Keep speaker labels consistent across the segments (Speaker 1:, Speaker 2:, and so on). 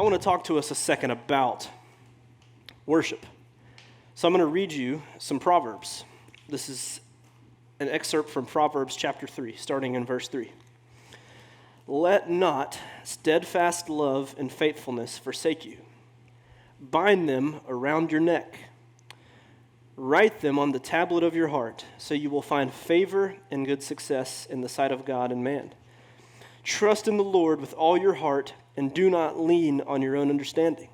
Speaker 1: I want to talk to us a second about worship. So I'm going to read you some Proverbs. This is an excerpt from Proverbs chapter 3, starting in verse 3. Let not steadfast love and faithfulness forsake you. Bind them around your neck. Write them on the tablet of your heart, so you will find favor and good success in the sight of God and man. Trust in the Lord with all your heart, and do not lean on your own understanding.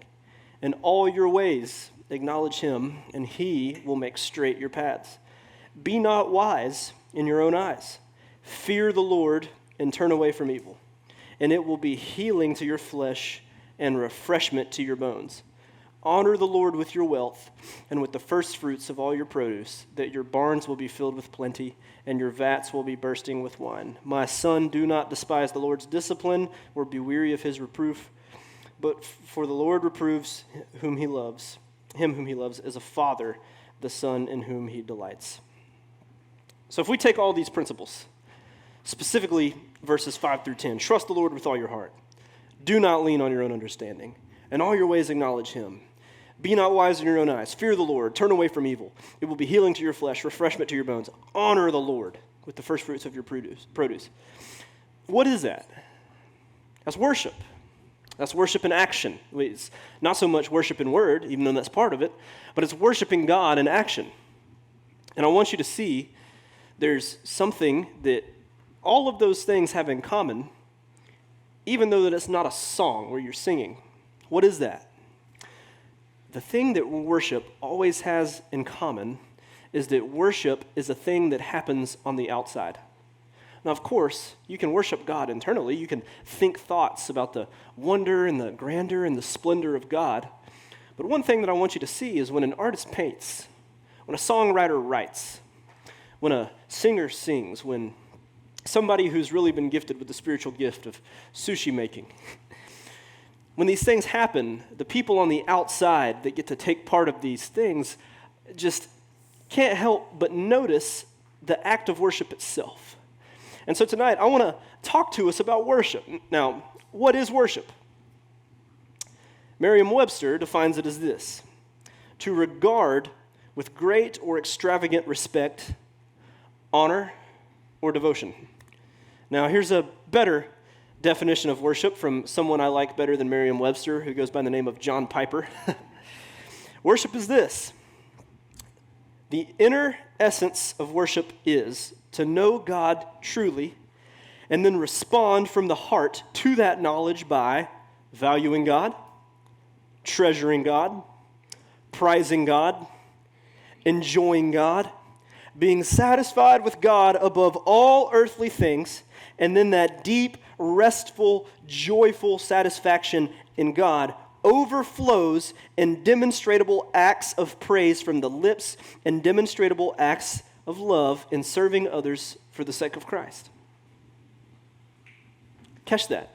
Speaker 1: In all your ways acknowledge him, and he will make straight your paths. Be not wise in your own eyes. Fear the Lord and turn away from evil, and it will be healing to your flesh and refreshment to your bones. Honor the Lord with your wealth and with the first fruits of all your produce, that your barns will be filled with plenty and your vats will be bursting with wine. My son, do not despise the Lord's discipline or be weary of his reproof, but for the Lord reproves him whom he loves as a father, the son in whom he delights. So if we take all these principles, specifically verses 5 through 10, trust the Lord with all your heart. Do not lean on your own understanding. In all your ways acknowledge him. Be not wise in your own eyes. Fear the Lord. Turn away from evil. It will be healing to your flesh, refreshment to your bones. Honor the Lord with the first fruits of your produce. What is that? That's worship. That's worship in action. It's not so much worship in word, even though that's part of it, but it's worshiping God in action. And I want you to see there's something that all of those things have in common, even though that it's not a song where you're singing. What is that? The thing that worship always has in common is that worship is a thing that happens on the outside. Now, of course, you can worship God internally. You can think thoughts about the wonder and the grandeur and the splendor of God. But one thing that I want you to see is when an artist paints, when a songwriter writes, when a singer sings, when somebody who's really been gifted with the spiritual gift of sushi making, when these things happen, the people on the outside that get to take part of these things just can't help but notice the act of worship itself. And so tonight, I want to talk to us about worship. Now, what is worship? Merriam-Webster defines it as this: to regard with great or extravagant respect, honor, or devotion. Now, here's a better definition of worship from someone I like better than Merriam-Webster, who goes by the name of John Piper. Worship is this: the inner essence of worship is to know God truly and then respond from the heart to that knowledge by valuing God, treasuring God, prizing God, enjoying God, being satisfied with God above all earthly things, and then that deep, restful, joyful satisfaction in God overflows in demonstrable acts of praise from the lips and demonstrable acts of love in serving others for the sake of Christ. Catch that.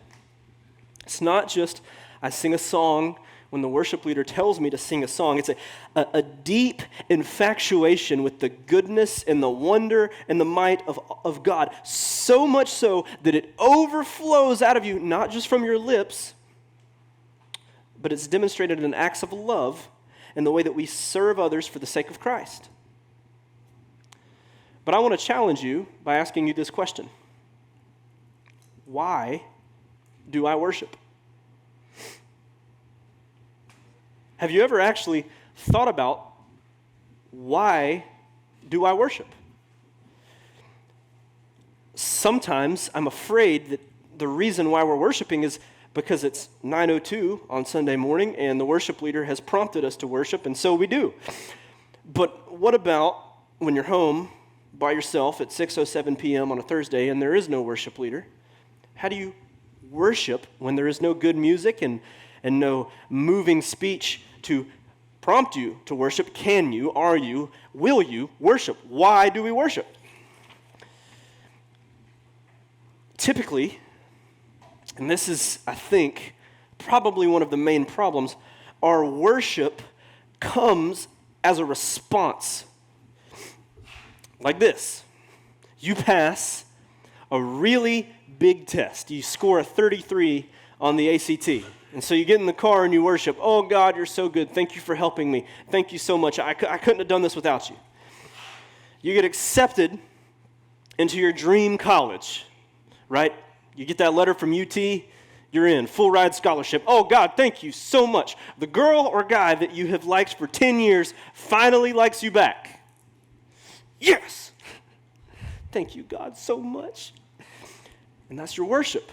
Speaker 1: It's not just I sing a song when the worship leader tells me to sing a song. It's a deep infatuation with the goodness and the wonder and the might of God, so much so that it overflows out of you, not just from your lips, but it's demonstrated in acts of love in the way that we serve others for the sake of Christ. But I want to challenge you by asking you this question: why do I worship? Have you ever actually thought about why do I worship? Sometimes I'm afraid that the reason why we're worshiping is because it's 9:02 on Sunday morning and the worship leader has prompted us to worship, and so we do. But what about when you're home by yourself at 6:07 p.m. on a Thursday and there is no worship leader? How do you worship when there is no good music and no moving speech to prompt you to worship? Can you, are you, will you worship? Why do we worship? Typically, and this is, I think, probably one of the main problems, our worship comes as a response. Like this: you pass a really big test. You score a 33 on the ACT. And so you get in the car and you worship. Oh, God, you're so good. Thank you for helping me. Thank you so much. I couldn't have done this without you. You get accepted into your dream college, right? You get that letter from UT, you're in, full ride scholarship. Oh, God, thank you so much. The girl or guy that you have liked for 10 years finally likes you back. Yes! Thank you, God, so much. And that's your worship.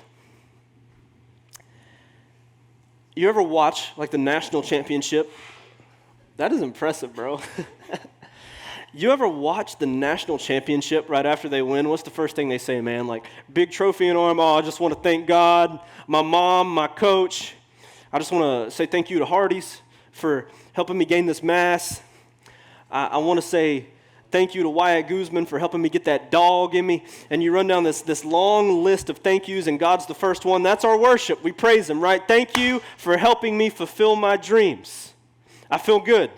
Speaker 1: You ever watch like the national championship? That is impressive, bro. You ever watch the national championship right after they win? What's the first thing they say, man? Like, big trophy in arm. Oh, I just want to thank God, my mom, my coach. I just want to say thank you to Hardee's for helping me gain this mass. I want to say thank you to Wyatt Guzman for helping me get that dog in me. And you run down this long list of thank yous, and God's the first one. That's our worship. We praise him, right? Thank you for helping me fulfill my dreams. I feel good.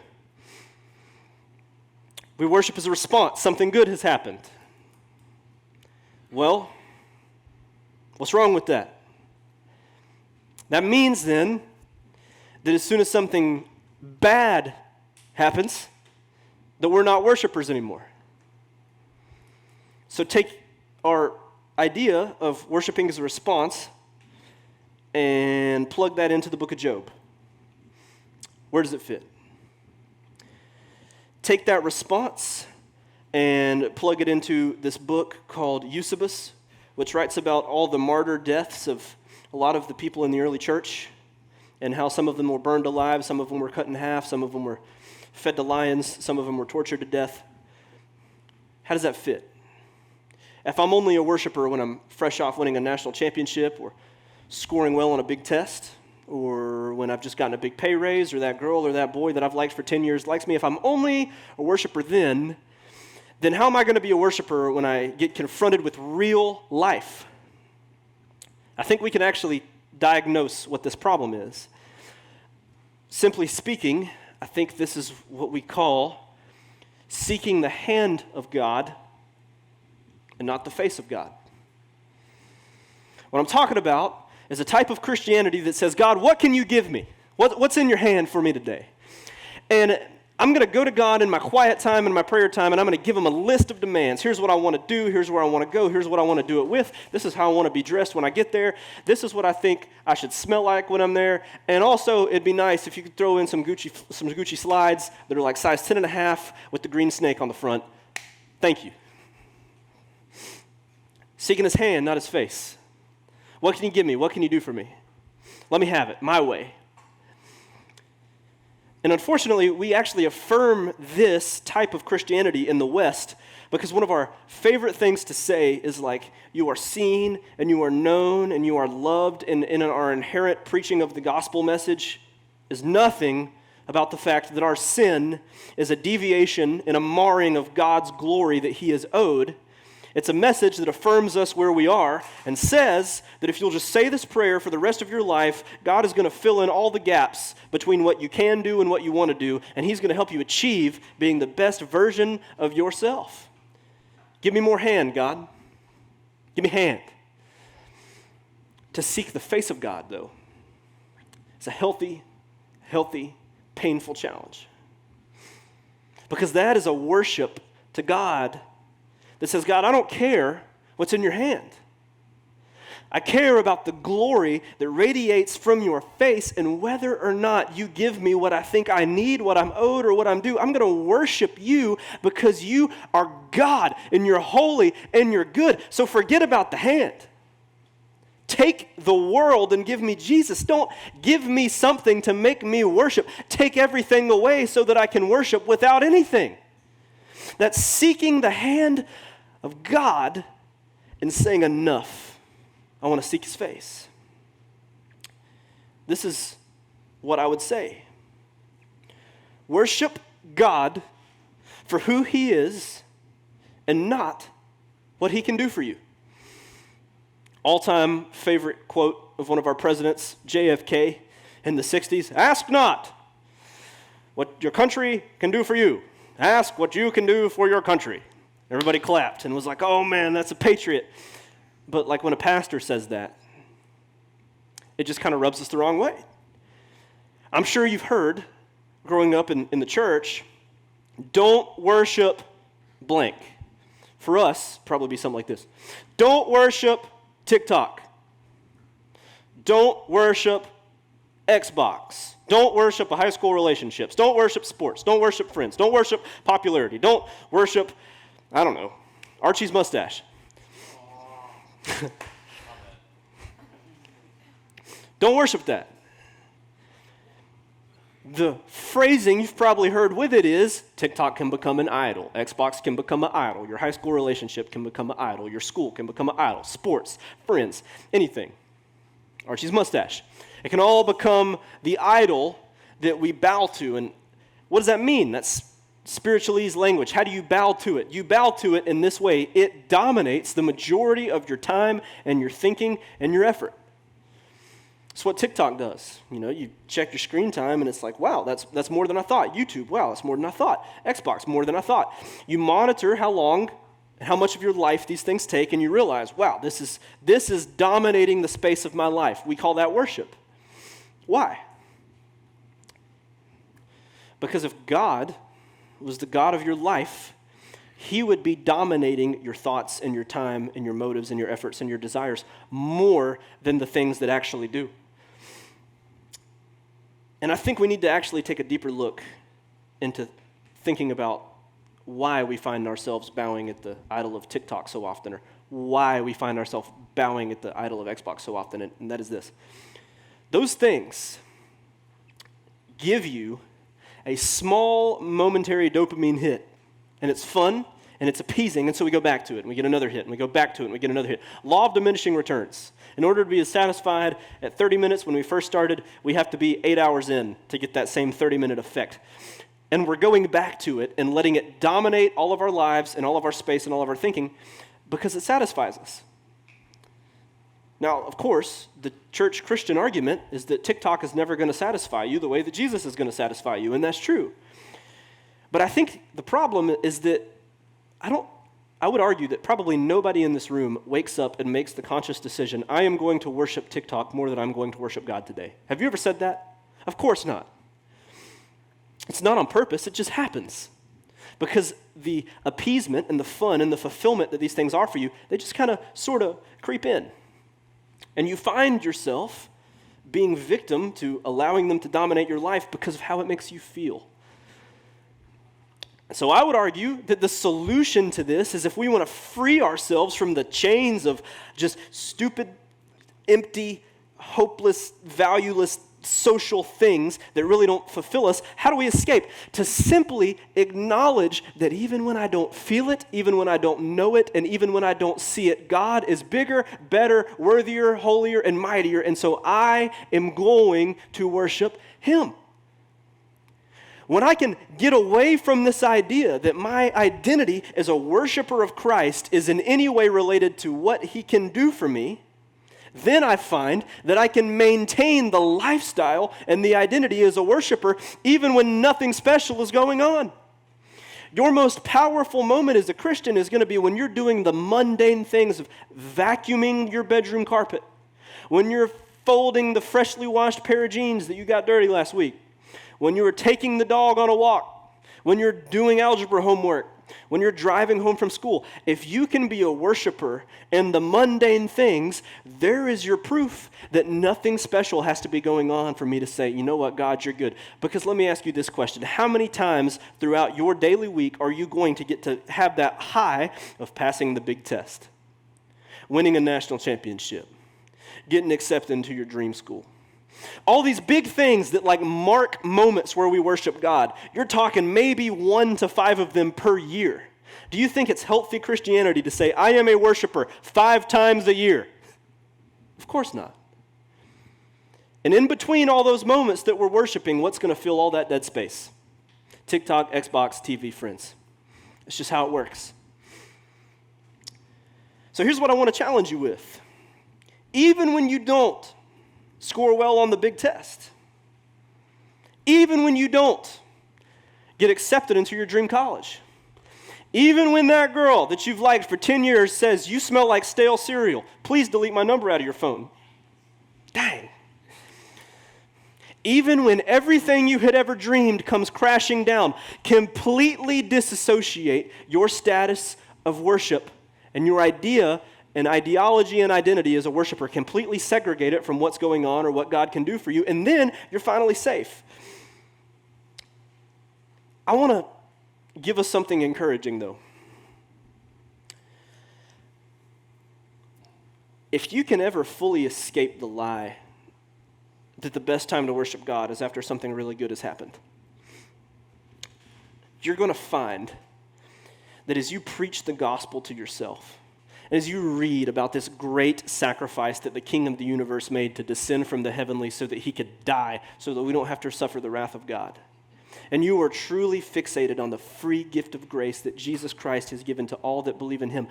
Speaker 1: We worship as a response. Something good has happened. Well, what's wrong with that? That means then that as soon as something bad happens, that we're not worshipers anymore. So take our idea of worshiping as a response and plug that into the book of Job. Where does it fit? Take that response and plug it into this book called Eusebius, which writes about all the martyr deaths of a lot of the people in the early church and how some of them were burned alive, some of them were cut in half, some of them were fed to lions, some of them were tortured to death. How does that fit? If I'm only a worshiper when I'm fresh off winning a national championship or scoring well on a big test, or when I've just gotten a big pay raise, or that girl or that boy that I've liked for 10 years likes me, if I'm only a worshiper then how am I going to be a worshiper when I get confronted with real life? I think we can actually diagnose what this problem is. Simply speaking, I think this is what we call seeking the hand of God and not the face of God. What I'm talking about is a type of Christianity that says, God, what can you give me? What's in your hand for me today? And I'm going to go to God in my quiet time and my prayer time, and I'm going to give him a list of demands. Here's what I want to do. Here's where I want to go. Here's what I want to do it with. This is how I want to be dressed when I get there. This is what I think I should smell like when I'm there. And also, it'd be nice if you could throw in some Gucci slides that are like size 10.5 with the green snake on the front. Thank you. Seeking his hand, not his face. What can you give me? What can you do for me? Let me have it, my way. And unfortunately, we actually affirm this type of Christianity in the West because one of our favorite things to say is like, you are seen and you are known and you are loved, and in our inherent preaching of the gospel message is nothing about the fact that our sin is a deviation and a marring of God's glory that he is owed. It's a message that affirms us where we are and says that if you'll just say this prayer for the rest of your life, God is going to fill in all the gaps between what you can do and what you want to do, and he's going to help you achieve being the best version of yourself. Give me more hand, God. Give me hand. To seek the face of God, though, is a healthy, painful challenge. Because that is a worship to God that says, God, I don't care what's in your hand. I care about the glory that radiates from your face, and whether or not you give me what I think I need, what I'm owed, or what I'm due, I'm going to worship you because you are God, and you're holy, and you're good. So forget about the hand. Take the world and give me Jesus. Don't give me something to make me worship. Take everything away so that I can worship without anything. That's seeking the hand of God and saying, enough. I want to seek his face. This is what I would say. Worship God for who he is and not what he can do for you. All-time favorite quote of one of our presidents, JFK, in the 60s, ask not what your country can do for you. Ask what you can do for your country. Everybody clapped and was like, oh man, that's a patriot. But like when a pastor says that, It just kind of rubs us the wrong way. I'm sure you've heard, growing up in the church, don't worship blank. For us, probably be something like this. Don't worship TikTok. Don't worship Xbox. Don't worship high school relationships. Don't worship sports. Don't worship friends. Don't worship popularity. Don't worship, I don't know, Archie's mustache. Don't worship that. The phrasing you've probably heard with it is TikTok can become an idol. Xbox can become an idol. Your high school relationship can become an idol. Your school can become an idol. Sports, friends, anything. Archie's mustache. It can all become the idol that we bow to. And what does that mean? That's spiritualese language. How do you bow to it? You bow to it in this way. It dominates the majority of your time and your thinking and your effort. That's what TikTok does. You know, you check your screen time and it's like, wow, that's more than I thought. YouTube, wow, that's more than I thought. Xbox, more than I thought. You monitor how long and how much of your life these things take, and you realize, wow, this is dominating the space of my life. We call that worship. Why? Because if God was the God of your life, He would be dominating your thoughts and your time and your motives and your efforts and your desires more than the things that actually do. And I think we need to actually take a deeper look into thinking about why we find ourselves bowing at the idol of TikTok so often, or why we find ourselves bowing at the idol of Xbox so often, and that is this. Those things give you a small momentary dopamine hit, and it's fun, and it's appeasing, and so we go back to it, and we get another hit, and we go back to it, and we get another hit. Law of diminishing returns. In order to be satisfied at 30 minutes when we first started, we have to be 8 hours in to get that same 30-minute effect. And we're going back to it and letting it dominate all of our lives and all of our space and all of our thinking because it satisfies us. Now, of course, the church Christian argument is that TikTok is never going to satisfy you the way that Jesus is going to satisfy you, and that's true. But I think the problem is that I would argue that probably nobody in this room wakes up and makes the conscious decision, I am going to worship TikTok more than I'm going to worship God today. Have you ever said that? Of course not. It's not on purpose, it just happens. Because the appeasement and the fun and the fulfillment that these things are for you, they just kind of sort of creep in. And you find yourself being victim to allowing them to dominate your life because of how it makes you feel. So I would argue that the solution to this is if we want to free ourselves from the chains of just stupid, empty, hopeless, valueless social things that really don't fulfill us, how do we escape? To simply acknowledge that even when I don't feel it, even when I don't know it, and even when I don't see it, God is bigger, better, worthier, holier, and mightier, and so I am going to worship Him. When I can get away from this idea that my identity as a worshiper of Christ is in any way related to what He can do for me, then I find that I can maintain the lifestyle and the identity as a worshiper even when nothing special is going on. Your most powerful moment as a Christian is going to be when you're doing the mundane things of vacuuming your bedroom carpet, when you're folding the freshly washed pair of jeans that you got dirty last week, when you were taking the dog on a walk, when you're doing algebra homework, when you're driving home from school. If you can be a worshiper in the mundane things, there is your proof that nothing special has to be going on for me to say, you know what, God, you're good. Because let me ask you this question. How many times throughout your daily week are you going to get to have that high of passing the big test, winning a national championship, getting accepted into your dream school? All these big things that like mark moments where we worship God. You're talking maybe 1 to 5 of them per year. Do you think it's healthy Christianity to say, I am a worshiper 5 times a year? Of course not. And in between all those moments that we're worshiping, what's going to fill all that dead space? TikTok, Xbox, TV, friends. It's just how it works. So here's what I want to challenge you with. Even when you don't score well on the big test, even when you don't get accepted into your dream college, even when that girl that you've liked for 10 years says, you smell like stale cereal, please delete my number out of your phone. Dang, even when everything you had ever dreamed comes crashing down, completely disassociate your status of worship and your idea and ideology and identity as a worshiper. Completely segregate it from what's going on or what God can do for you, and then you're finally safe. I want to give us something encouraging, though. If you can ever fully escape the lie that the best time to worship God is after something really good has happened, you're going to find that as you preach the gospel to yourself, and as you read about this great sacrifice that the King of the universe made to descend from the heavenlies so that he could die, so that we don't have to suffer the wrath of God, and you are truly fixated on the free gift of grace that Jesus Christ has given to all that believe in him,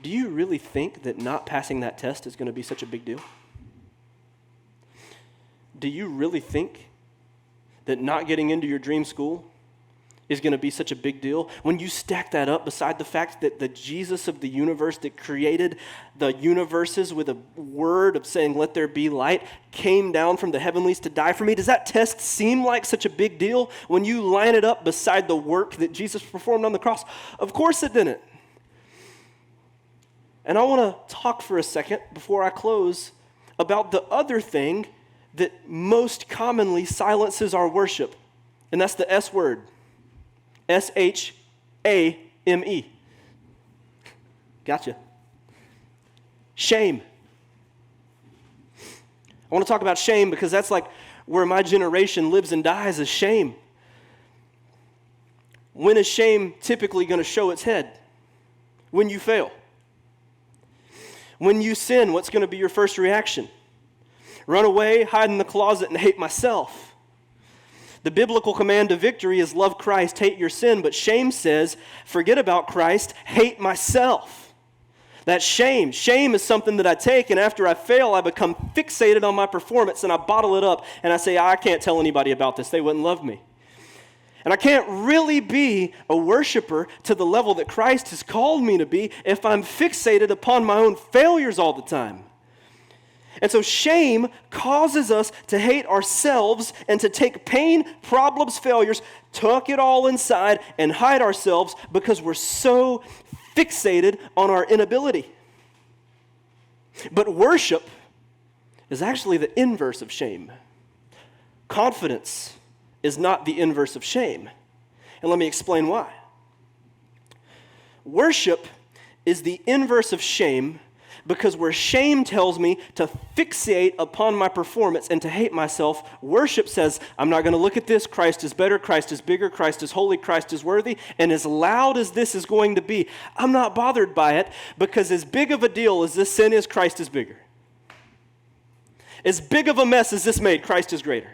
Speaker 1: do you really think that not passing that test is going to be such a big deal? Do you really think that not getting into your dream school is going to be such a big deal? When you stack that up beside the fact that the Jesus of the universe that created the universes with a word of saying, let there be light, came down from the heavenlies to die for me, does that test seem like such a big deal when you line it up beside the work that Jesus performed on the cross? Of course it didn't. And I want to talk for a second before I close about the other thing that most commonly silences our worship, and that's the S word. S-H-A-M-E. Gotcha. Shame. I want to talk about shame because that's like where my generation lives and dies, is shame. When is shame typically going to show its head? When you fail. When you sin, what's going to be your first reaction? Run away, hide in the closet, and hate myself. The biblical command to victory is love Christ, hate your sin, but shame says, forget about Christ, hate myself. That's shame. Shame is something that I take, and after I fail, I become fixated on my performance, and I bottle it up, and I say, I can't tell anybody about this. They wouldn't love me. And I can't really be a worshiper to the level that Christ has called me to be if I'm fixated upon my own failures all the time. And so shame causes us to hate ourselves and to take pain, problems, failures, tuck it all inside and hide ourselves because we're so fixated on our inability. But worship is actually the inverse of shame. Confidence is not the inverse of shame. And let me explain why. Worship is the inverse of shame because where shame tells me to fixate upon my performance and to hate myself, worship says, I'm not going to look at this. Christ is better. Christ is bigger. Christ is holy. Christ is worthy. And as loud as this is going to be, I'm not bothered by it because as big of a deal as this sin is, Christ is bigger. As big of a mess as this made, Christ is greater.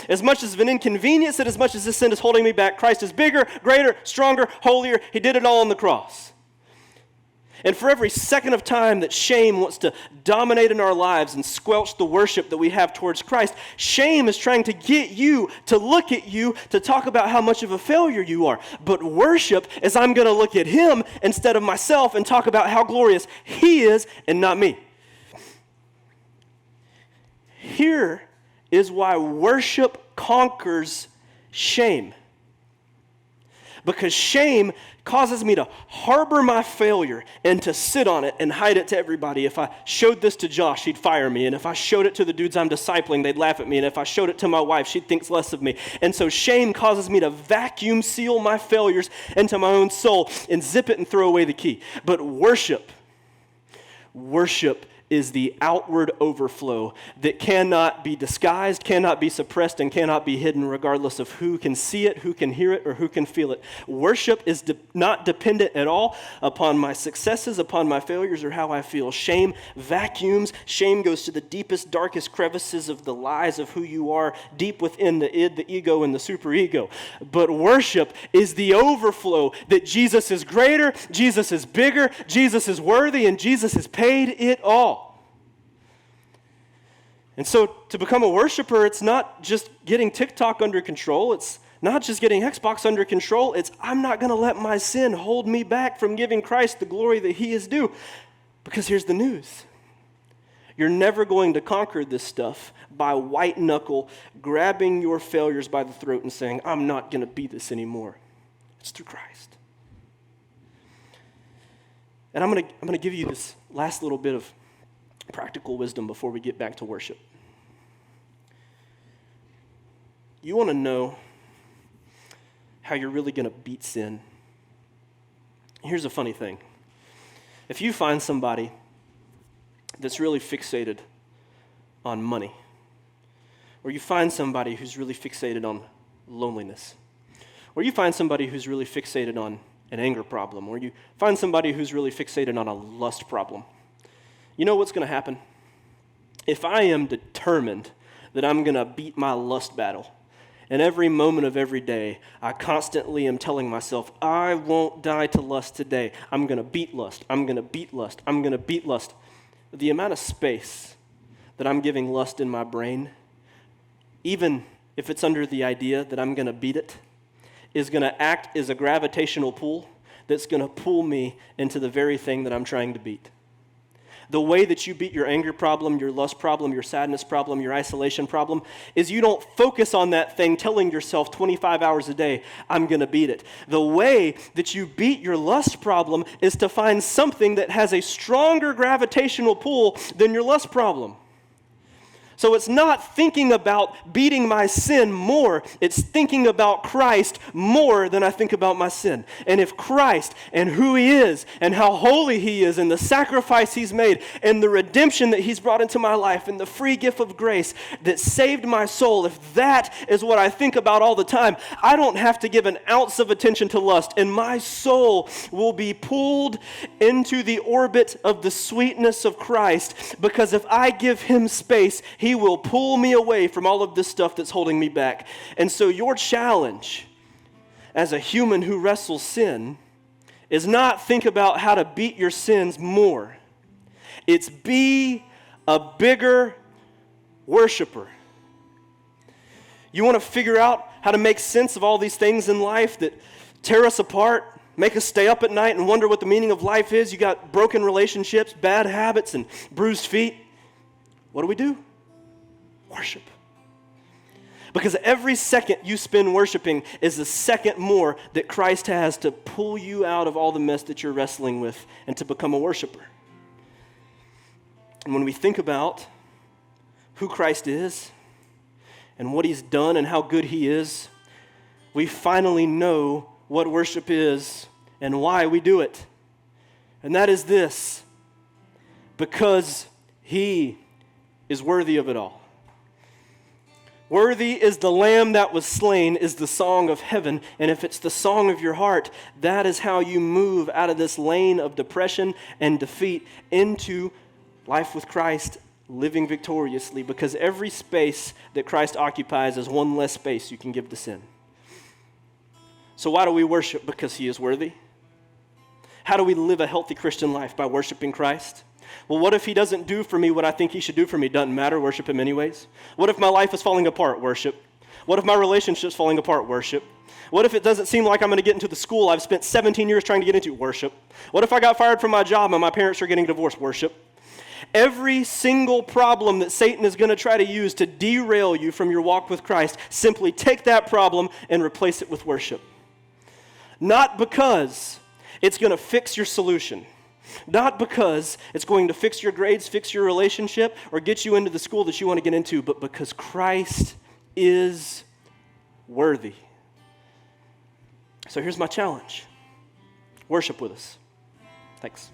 Speaker 1: As much as an inconvenience and as much as this sin is holding me back, Christ is bigger, greater, stronger, holier. He did it all on the cross. And for every second of time that shame wants to dominate in our lives and squelch the worship that we have towards Christ, shame is trying to get you to look at you to talk about how much of a failure you are. But worship is I'm going to look at him instead of myself and talk about how glorious he is and not me. Here is why worship conquers shame. Because shame causes me to harbor my failure and to sit on it and hide it to everybody. If I showed this to Josh, he'd fire me. And if I showed it to the dudes I'm discipling, they'd laugh at me. And if I showed it to my wife, she'd think less of me. And so shame causes me to vacuum seal my failures into my own soul and zip it and throw away the key. But worship is the outward overflow that cannot be disguised, cannot be suppressed, and cannot be hidden regardless of who can see it, who can hear it, or who can feel it. Worship is not dependent at all upon my successes, upon my failures, or how I feel. Shame vacuums. Shame goes to the deepest, darkest crevices of the lies of who you are, deep within the id, the ego, and the superego. But worship is the overflow that Jesus is greater, Jesus is bigger, Jesus is worthy, and Jesus has paid it all. And so to become a worshiper, it's not just getting TikTok under control. It's not just getting Xbox under control. It's I'm not going to let my sin hold me back from giving Christ the glory that he is due. Because here's the news. You're never going to conquer this stuff by white knuckle grabbing your failures by the throat and saying, I'm not going to be this anymore. It's through Christ. And I'm going to give you this last little bit of practical wisdom before we get back to worship. You want to know how you're really going to beat sin? Here's a funny thing. If you find somebody that's really fixated on money, or you find somebody who's really fixated on loneliness, or you find somebody who's really fixated on an anger problem, or you find somebody who's really fixated on a lust problem, you know what's going to happen? If I am determined that I'm going to beat my lust battle, and every moment of every day, I constantly am telling myself, I won't die to lust today. I'm going to beat lust. I'm going to beat lust. I'm going to beat lust. The amount of space that I'm giving lust in my brain, even if it's under the idea that I'm going to beat it, is going to act as a gravitational pull that's going to pull me into the very thing that I'm trying to beat. The way that you beat your anger problem, your lust problem, your sadness problem, your isolation problem, is you don't focus on that thing telling yourself 25 hours a day, I'm going to beat it. The way that you beat your lust problem is to find something that has a stronger gravitational pull than your lust problem. So it's not thinking about beating my sin more, it's thinking about Christ more than I think about my sin. And if Christ and who he is and how holy he is and the sacrifice he's made and the redemption that he's brought into my life and the free gift of grace that saved my soul, if that is what I think about all the time, I don't have to give an ounce of attention to lust, and my soul will be pulled into the orbit of the sweetness of Christ, because if I give him space, he will pull me away from all of this stuff that's holding me back. And so your challenge as a human who wrestles sin is not think about how to beat your sins more. It's be a bigger worshiper. You want to figure out how to make sense of all these things in life that tear us apart, make us stay up at night and wonder what the meaning of life is. You got broken relationships, bad habits, and bruised feet. What do? Worship. Because every second you spend worshiping is a second more that Christ has to pull you out of all the mess that you're wrestling with and to become a worshiper. And when we think about who Christ is and what he's done and how good he is, we finally know what worship is and why we do it. And that is this: because he is worthy of it all. Worthy is the Lamb that was slain is the song of heaven. And if it's the song of your heart, that is how you move out of this lane of depression and defeat into life with Christ, living victoriously. Because every space that Christ occupies is one less space you can give to sin. So why do we worship? Because he is worthy. How do we live a healthy Christian life? By worshiping Christ. Well, what if he doesn't do for me what I think he should do for me? Doesn't matter, worship him anyways. What if my life is falling apart? Worship. What if my relationship's falling apart? Worship. What if it doesn't seem like I'm going to get into the school I've spent 17 years trying to get into? Worship. What if I got fired from my job and my parents are getting divorced? Worship. Every single problem that Satan is going to try to use to derail you from your walk with Christ, simply take that problem and replace it with worship. Not because it's going to fix your solution. Not because it's going to fix your grades, fix your relationship, or get you into the school that you want to get into, but because Christ is worthy. So here's my challenge. Worship with us. Thanks.